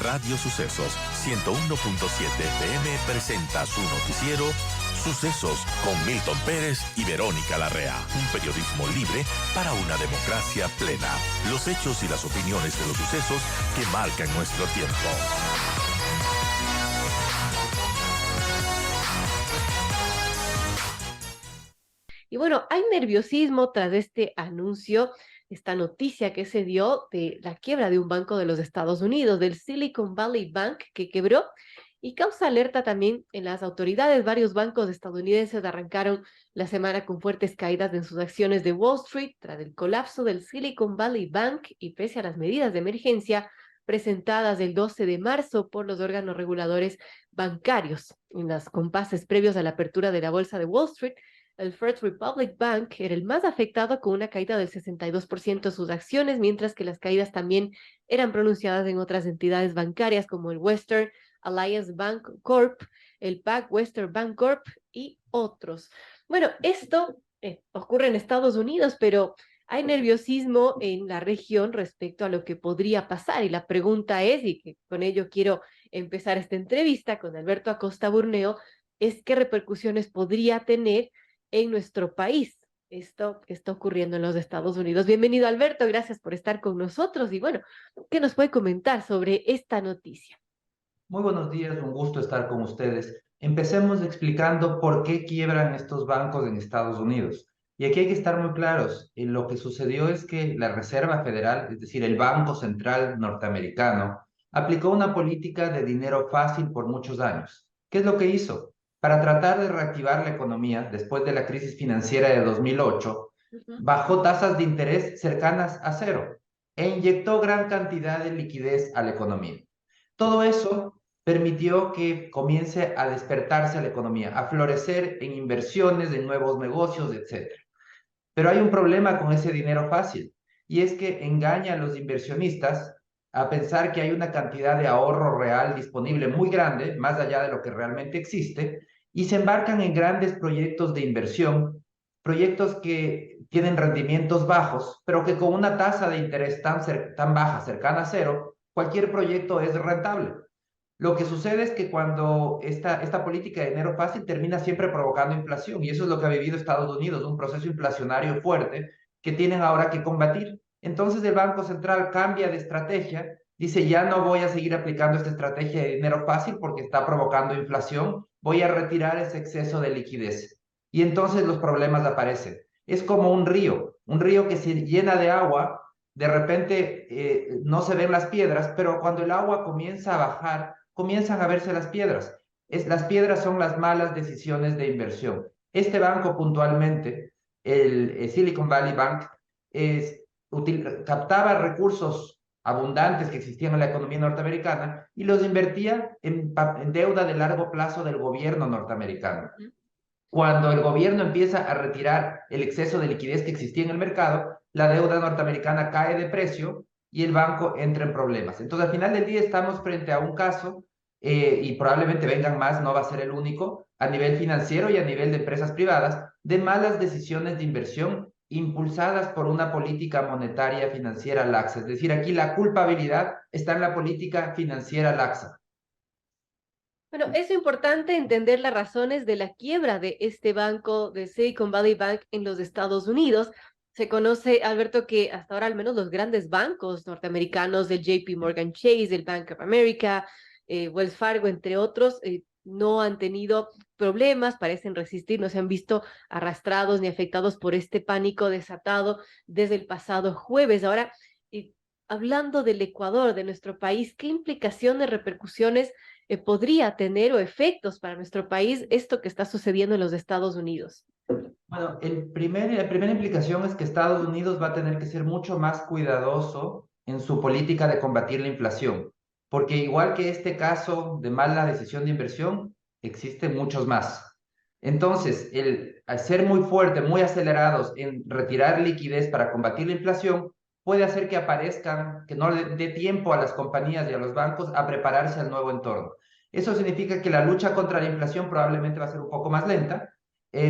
Radio Sucesos 101.7 FM presenta su noticiero Sucesos con Milton Pérez y Verónica Larrea. Un periodismo libre para una democracia plena. Los hechos y las opiniones de los sucesos que marcan nuestro tiempo. Y bueno, hay nerviosismo tras este anuncio, esta noticia que se dio de la quiebra de un banco de los Estados Unidos, del Silicon Valley Bank, que quebró y causa alerta también en las autoridades. Varios bancos estadounidenses arrancaron la semana con fuertes caídas en sus acciones de Wall Street tras el colapso del Silicon Valley Bank y pese a las medidas de emergencia presentadas el 12 de marzo por los órganos reguladores bancarios. En los compases previos a la apertura de la bolsa de Wall Street, el First Republic Bank era el más afectado con una caída del 62% de sus acciones, mientras que las caídas también eran pronunciadas en otras entidades bancarias como el Western Alliance Bank Corp, el Pac Western Bank Corp y otros. Bueno, esto ocurre en Estados Unidos, pero hay nerviosismo en la región respecto a lo que podría pasar y la pregunta es, y que con ello quiero empezar esta entrevista con Alberto Acosta Burneo, es qué repercusiones podría tener en nuestro país esto que está ocurriendo en los Estados Unidos. Bienvenido, Alberto, gracias por estar con nosotros y bueno, ¿qué nos puede comentar sobre esta noticia? Muy buenos días, un gusto estar con ustedes. Empecemos explicando por qué quiebran estos bancos en Estados Unidos. Y aquí hay que estar muy claros. Lo que sucedió es que la Reserva Federal, es decir, el Banco Central norteamericano, aplicó una política de dinero fácil por muchos años. ¿Qué es lo que hizo? Para tratar de reactivar la economía después de la crisis financiera de 2008, bajó tasas de interés cercanas a cero e inyectó gran cantidad de liquidez a la economía. Todo eso permitió que comience a despertarse la economía, a florecer en inversiones, en nuevos negocios, etc. Pero hay un problema con ese dinero fácil, y es que engaña a los inversionistas a pensar que hay una cantidad de ahorro real disponible muy grande, más allá de lo que realmente existe, y se embarcan en grandes proyectos de inversión, proyectos que tienen rendimientos bajos, pero que con una tasa de interés tan baja, cercana a cero, cualquier proyecto es rentable. Lo que sucede es que cuando esta política de dinero fácil termina siempre provocando inflación, y eso es lo que ha vivido Estados Unidos, un proceso inflacionario fuerte que tienen ahora que combatir. Entonces el Banco Central cambia de estrategia, dice, ya no voy a seguir aplicando esta estrategia de dinero fácil porque está provocando inflación, voy a retirar ese exceso de liquidez. Y entonces los problemas aparecen. Es como un río que se llena de agua, de repente no se ven las piedras, pero cuando el agua comienza a bajar, comienzan a verse las piedras. Las piedras son las malas decisiones de inversión. Este banco puntualmente, el Silicon Valley Bank, captaba recursos abundantes que existían en la economía norteamericana y los invertía en deuda de largo plazo del gobierno norteamericano. Cuando el gobierno empieza a retirar el exceso de liquidez que existía en el mercado, la deuda norteamericana cae de precio y el banco entra en problemas. Entonces, al final del día estamos frente a un caso, y probablemente vengan más, no va a ser el único, a nivel financiero y a nivel de empresas privadas, de malas decisiones de inversión impulsadas por una política monetaria financiera laxa. Es decir, aquí la culpabilidad está en la política financiera laxa. Bueno, es importante entender las razones de la quiebra de este banco, de Silicon Valley Bank en los Estados Unidos. Se conoce, Alberto, que hasta ahora al menos los grandes bancos norteamericanos, el JP Morgan Chase, el Bank of America, Wells Fargo, entre otros, no han tenido problemas, parecen resistir, no se han visto arrastrados ni afectados por este pánico desatado desde el pasado jueves. Ahora, hablando del Ecuador, de nuestro país, ¿qué implicaciones, repercusiones podría tener o efectos para nuestro país esto que está sucediendo en los Estados Unidos? Bueno, la primera implicación es que Estados Unidos va a tener que ser mucho más cuidadoso en su política de combatir la inflación, porque igual que este caso de mala decisión de inversión, existen muchos más. Entonces, al ser muy fuerte, muy acelerados en retirar liquidez para combatir la inflación, puede hacer que aparezcan, que no le dé tiempo a las compañías y a los bancos a prepararse al nuevo entorno. Eso significa que la lucha contra la inflación probablemente va a ser un poco más lenta.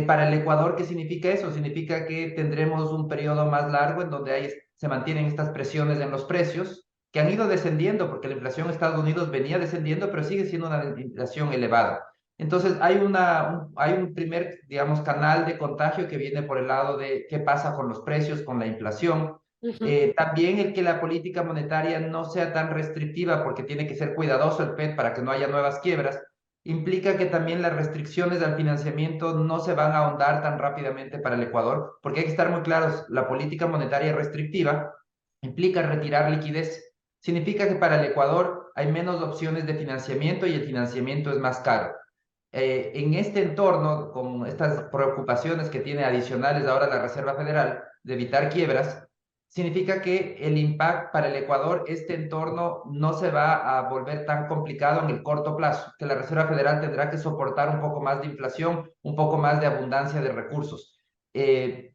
Para el Ecuador, ¿qué significa eso? Significa que tendremos un periodo más largo en donde se mantienen estas presiones en los precios, que han ido descendiendo, porque la inflación en Estados Unidos venía descendiendo, pero sigue siendo una inflación elevada. Entonces, hay un primer, digamos, canal de contagio que viene por el lado de qué pasa con los precios, con la inflación. Ujú. También el que la política monetaria no sea tan restrictiva, porque tiene que ser cuidadoso el FED para que no haya nuevas quiebras, implica que también las restricciones al financiamiento no se van a ahondar tan rápidamente para el Ecuador, porque hay que estar muy claros, la política monetaria restrictiva implica retirar liquidez. Significa que para el Ecuador hay menos opciones de financiamiento y el financiamiento es más caro. En este entorno, con estas preocupaciones que tiene adicionales ahora la Reserva Federal de evitar quiebras, significa que el impacto para el Ecuador, este entorno no se va a volver tan complicado en el corto plazo, que la Reserva Federal tendrá que soportar un poco más de inflación, un poco más de abundancia de recursos.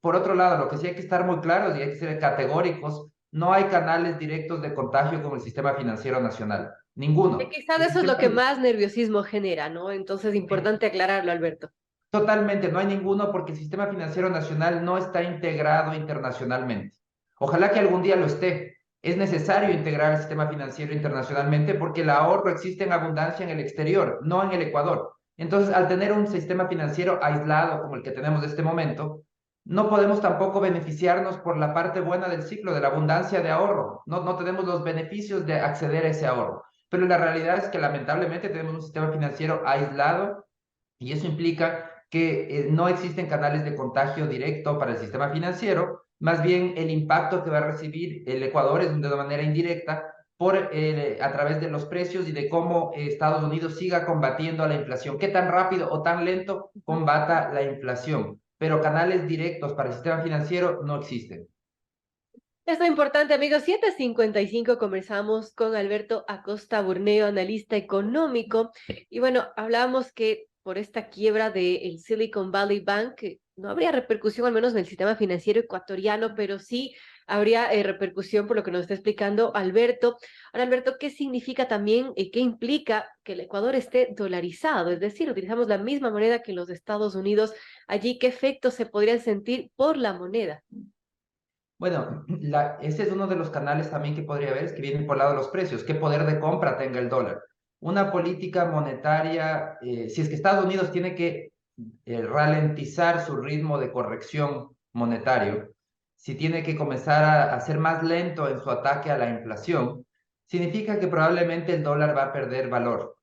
Por otro lado, lo que sí hay que estar muy claros y hay que ser categóricos, no hay canales directos de contagio con el sistema financiero nacional, Y ninguno. quizás El eso es lo que sistema más nerviosismo genera, ¿no? Entonces, importante aclararlo, Alberto. Totalmente, no hay ninguno porque el sistema financiero nacional no está integrado internacionalmente. Ojalá que algún día lo esté. Es necesario integrar el sistema financiero internacionalmente porque el ahorro existe en abundancia en el exterior, no en el Ecuador. Entonces, al tener un sistema financiero aislado como el que tenemos en este momento, no podemos tampoco beneficiarnos por la parte buena del ciclo, de la abundancia de ahorro. No tenemos los beneficios de acceder a ese ahorro. Pero la realidad es que lamentablemente tenemos un sistema financiero aislado y eso implica que no existen canales de contagio directo para el sistema financiero, más bien el impacto que va a recibir el Ecuador es de una manera indirecta a través de los precios y de cómo Estados Unidos siga combatiendo a la inflación, qué tan rápido o tan lento combata la inflación, pero canales directos para el sistema financiero no existen. Esto es importante, amigos. 7:55 conversamos con Alberto Acosta Burneo, analista económico. Y bueno, hablábamos que por esta quiebra del Silicon Valley Bank, no habría repercusión al menos en el sistema financiero ecuatoriano, pero sí habría repercusión por lo que nos está explicando Alberto. Ahora, Alberto, ¿qué significa también y qué implica que el Ecuador esté dolarizado? Es decir, utilizamos la misma moneda que los Estados Unidos. Allí, ¿qué efectos se podrían sentir por la moneda? Bueno, ese es uno de los canales también que podría haber, es que viene por el lado de los precios, qué poder de compra tenga el dólar. Una política monetaria, si es que Estados Unidos tiene que ralentizar su ritmo de corrección monetario, si tiene que comenzar a ser más lento en su ataque a la inflación, significa que probablemente el dólar va a perder valor.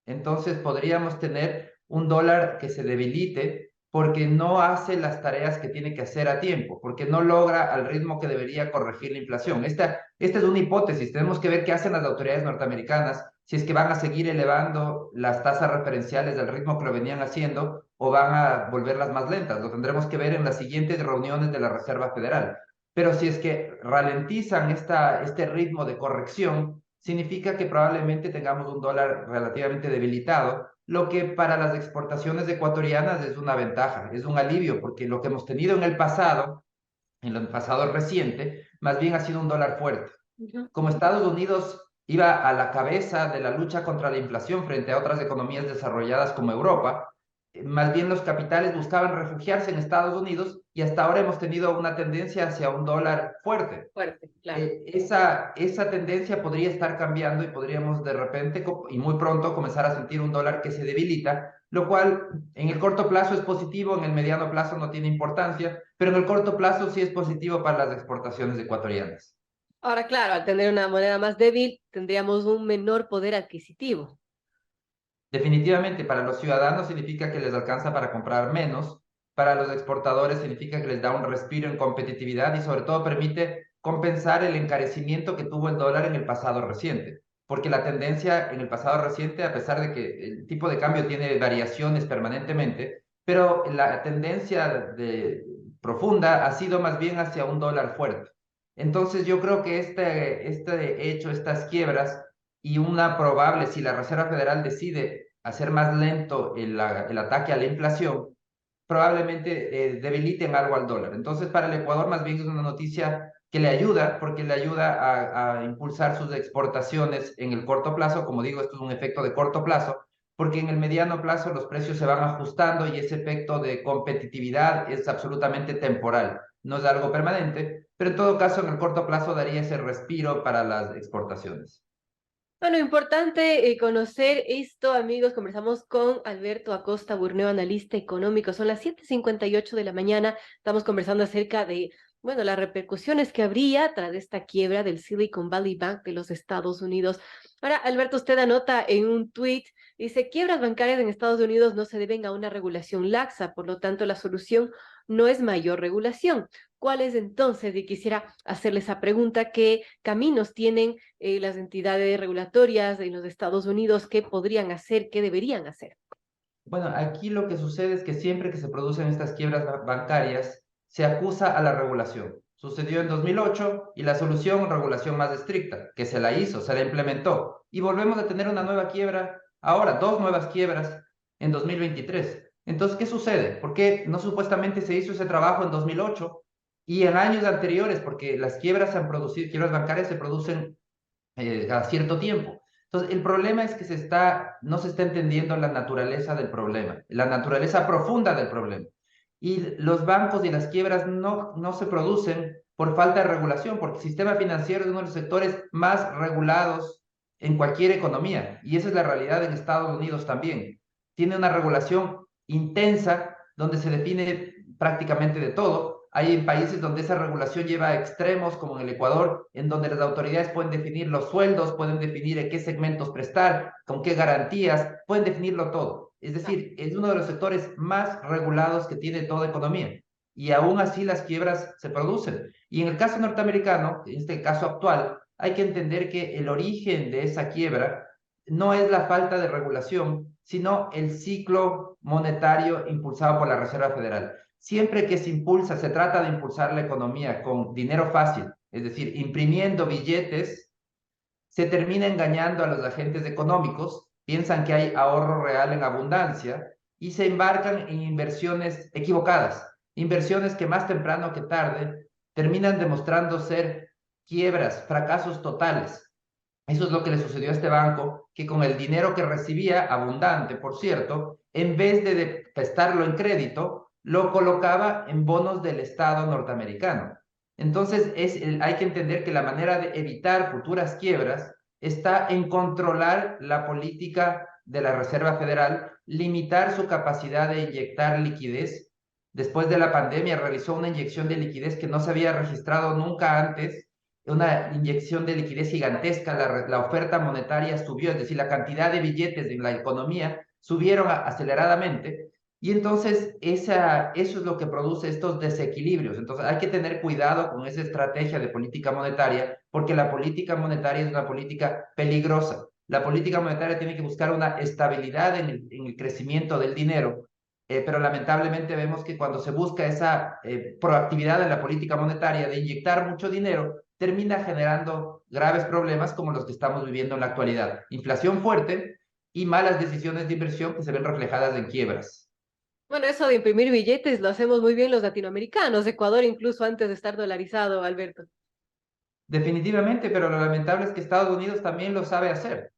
Entonces podríamos tener un dólar que se debilite porque no hace las tareas que tiene que hacer a tiempo, porque no logra al ritmo que debería corregir la inflación. Esta es una hipótesis, tenemos que ver qué hacen las autoridades norteamericanas, si es que van a seguir elevando las tasas referenciales del ritmo que lo venían haciendo o van a volverlas más lentas. Lo tendremos que ver en las siguientes reuniones de la Reserva Federal. Pero si es que ralentizan este ritmo de corrección, significa que probablemente tengamos un dólar relativamente debilitado, lo que para las exportaciones ecuatorianas es una ventaja, es un alivio, porque lo que hemos tenido en el pasado reciente, más bien ha sido un dólar fuerte. Ujú. Como Estados Unidos iba a la cabeza de la lucha contra la inflación frente a otras economías desarrolladas como Europa, más bien los capitales buscaban refugiarse en Estados Unidos y hasta ahora hemos tenido una tendencia hacia un dólar fuerte. Fuerte, claro. Esa tendencia podría estar cambiando y podríamos de repente y muy pronto comenzar a sentir un dólar que se debilita, lo cual en el corto plazo es positivo, en el mediano plazo no tiene importancia, pero en el corto plazo sí es positivo para las exportaciones ecuatorianas. Ahora, claro, al tener una moneda más débil, tendríamos un menor poder adquisitivo. Definitivamente para los ciudadanos significa que les alcanza para comprar menos, para los exportadores significa que les da un respiro en competitividad y sobre todo permite compensar el encarecimiento que tuvo el dólar en el pasado reciente, porque la tendencia en el pasado reciente, a pesar de que el tipo de cambio tiene variaciones permanentemente, pero la tendencia profunda ha sido más bien hacia un dólar fuerte. Entonces yo creo que este hecho, estas quiebras y una probable, si la Reserva Federal decide hacer más lento el ataque a la inflación, probablemente debiliten algo al dólar. Entonces, para el Ecuador más bien es una noticia que le ayuda, porque le ayuda a impulsar sus exportaciones en el corto plazo. Como digo, esto es un efecto de corto plazo, porque en el mediano plazo los precios se van ajustando y ese efecto de competitividad es absolutamente temporal, no es algo permanente, pero en todo caso en el corto plazo daría ese respiro para las exportaciones. Bueno, importante conocer esto, amigos. Conversamos con Alberto Acosta Burneo, analista económico. Son las 7:58 de la mañana. Estamos conversando acerca de, bueno, las repercusiones que habría tras esta quiebra del Silicon Valley Bank de los Estados Unidos. Ahora, Alberto, usted anota en un tweet, dice, quiebras bancarias en Estados Unidos no se deben a una regulación laxa, por lo tanto, la solución no es mayor regulación. ¿Cuál es entonces? Y quisiera hacerle esa pregunta, ¿qué caminos tienen las entidades regulatorias en los Estados Unidos? ¿Qué podrían hacer? ¿Qué deberían hacer? Bueno, aquí lo que sucede es que siempre que se producen estas quiebras bancarias, se acusa a la regulación. Sucedió en 2008 y la solución, regulación más estricta, que se la hizo, se la implementó. Y volvemos a tener una nueva quiebra, ahora dos nuevas quiebras en 2023. Entonces, ¿qué sucede? ¿Por qué no supuestamente se hizo ese trabajo en 2008 y en años anteriores? Porque las quiebras se han producido, quiebras bancarias se producen a cierto tiempo. Entonces, el problema es que no se está entendiendo la naturaleza del problema, la naturaleza profunda del problema. Y los bancos y las quiebras no se producen por falta de regulación, porque el sistema financiero es uno de los sectores más regulados en cualquier economía. Y esa es la realidad en Estados Unidos también. Tiene una regulación intensa donde se define prácticamente de todo. Hay países donde esa regulación lleva a extremos, como en el Ecuador, en donde las autoridades pueden definir los sueldos, pueden definir en qué segmentos prestar, con qué garantías, pueden definirlo todo. Es decir, es uno de los sectores más regulados que tiene toda economía. Y aún así las quiebras se producen. Y en el caso norteamericano, en este caso actual, hay que entender que el origen de esa quiebra no es la falta de regulación, sino el ciclo monetario impulsado por la Reserva Federal. Siempre que se trata de impulsar la economía con dinero fácil, es decir, imprimiendo billetes, se termina engañando a los agentes económicos, piensan que hay ahorro real en abundancia y se embarcan en inversiones equivocadas, inversiones que más temprano que tarde terminan demostrando ser quiebras, fracasos totales. Eso es lo que le sucedió a este banco, que con el dinero que recibía, abundante, por cierto, en vez de prestarlo en crédito, lo colocaba en bonos del Estado norteamericano. Entonces, hay que entender que la manera de evitar futuras quiebras está en controlar la política de la Reserva Federal, limitar su capacidad de inyectar liquidez. Después de la pandemia realizó una inyección de liquidez que no se había registrado nunca antes, una inyección de liquidez gigantesca, la oferta monetaria subió, es decir, la cantidad de billetes en la economía subieron aceleradamente, y entonces eso es lo que produce estos desequilibrios. Entonces hay que tener cuidado con esa estrategia de política monetaria, porque la política monetaria es una política peligrosa. La política monetaria tiene que buscar una estabilidad en el crecimiento del dinero, pero lamentablemente vemos que cuando se busca esa proactividad en la política monetaria de inyectar mucho dinero, termina generando graves problemas como los que estamos viviendo en la actualidad. Inflación fuerte y malas decisiones de inversión que se ven reflejadas en quiebras. Bueno, eso de imprimir billetes lo hacemos muy bien los latinoamericanos, Ecuador incluso antes de estar dolarizado, Alberto. Definitivamente, pero lo lamentable es que Estados Unidos también lo sabe hacer.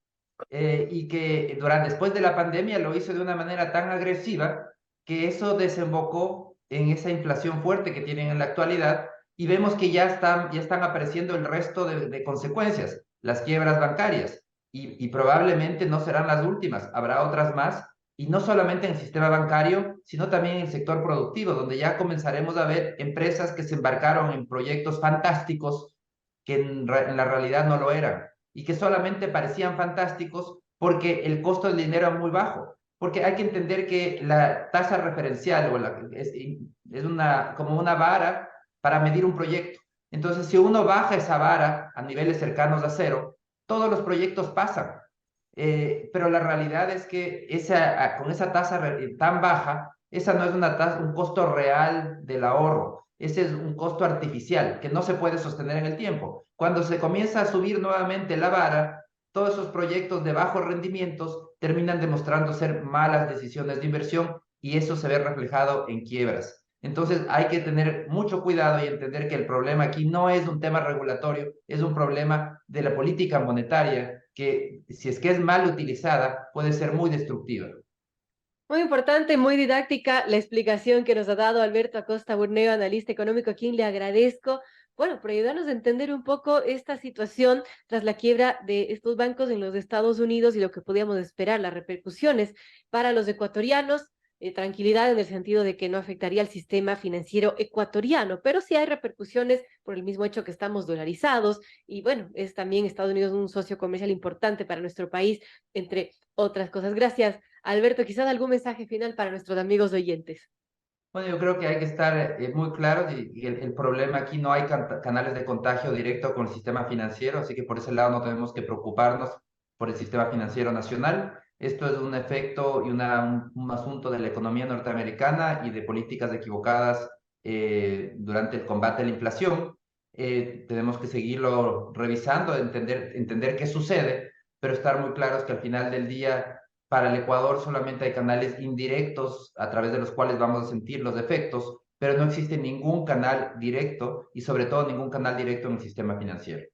Y que después de la pandemia lo hizo de una manera tan agresiva que eso desembocó en esa inflación fuerte que tienen en la actualidad, y vemos que ya están apareciendo el resto de consecuencias, las quiebras bancarias, y probablemente no serán las últimas, habrá otras más, y no solamente en el sistema bancario, sino también en el sector productivo, donde ya comenzaremos a ver empresas que se embarcaron en proyectos fantásticos que en la realidad no lo eran y que solamente parecían fantásticos porque el costo del dinero era muy bajo. Porque hay que entender que la tasa referencial es como una vara para medir un proyecto. Entonces, si uno baja esa vara a niveles cercanos a cero, todos los proyectos pasan. Pero la realidad es que con esa tasa tan baja, esa no es un costo real del ahorro. Ese es un costo artificial que no se puede sostener en el tiempo. Cuando se comienza a subir nuevamente la vara, todos esos proyectos de bajos rendimientos terminan demostrando ser malas decisiones de inversión, y eso se ve reflejado en quiebras. Entonces hay que tener mucho cuidado y entender que el problema aquí no es un tema regulatorio, es un problema de la política monetaria que, si es que es mal utilizada, puede ser muy destructiva. Muy importante, muy didáctica la explicación que nos ha dado Alberto Acosta Burneo, analista económico, a quien le agradezco, bueno, por ayudarnos a entender un poco esta situación tras la quiebra de estos bancos en los Estados Unidos y lo que podíamos esperar, las repercusiones para los ecuatorianos. Tranquilidad en el sentido de que no afectaría al sistema financiero ecuatoriano, pero sí hay repercusiones por el mismo hecho que estamos dolarizados y bueno, es también Estados Unidos un socio comercial importante para nuestro país, entre otras cosas. Gracias. Alberto, quizás algún mensaje final para nuestros amigos oyentes. Bueno, yo creo que hay que estar muy claros y el problema aquí no hay canales de contagio directo con el sistema financiero, así que por ese lado no tenemos que preocuparnos por el sistema financiero nacional. Esto es un efecto y un asunto de la economía norteamericana y de políticas equivocadas durante el combate a la inflación. Tenemos que seguirlo revisando, entender qué sucede, pero estar muy claros que al final del día para el Ecuador solamente hay canales indirectos a través de los cuales vamos a sentir los efectos, pero no existe ningún canal directo y sobre todo ningún canal directo en el sistema financiero.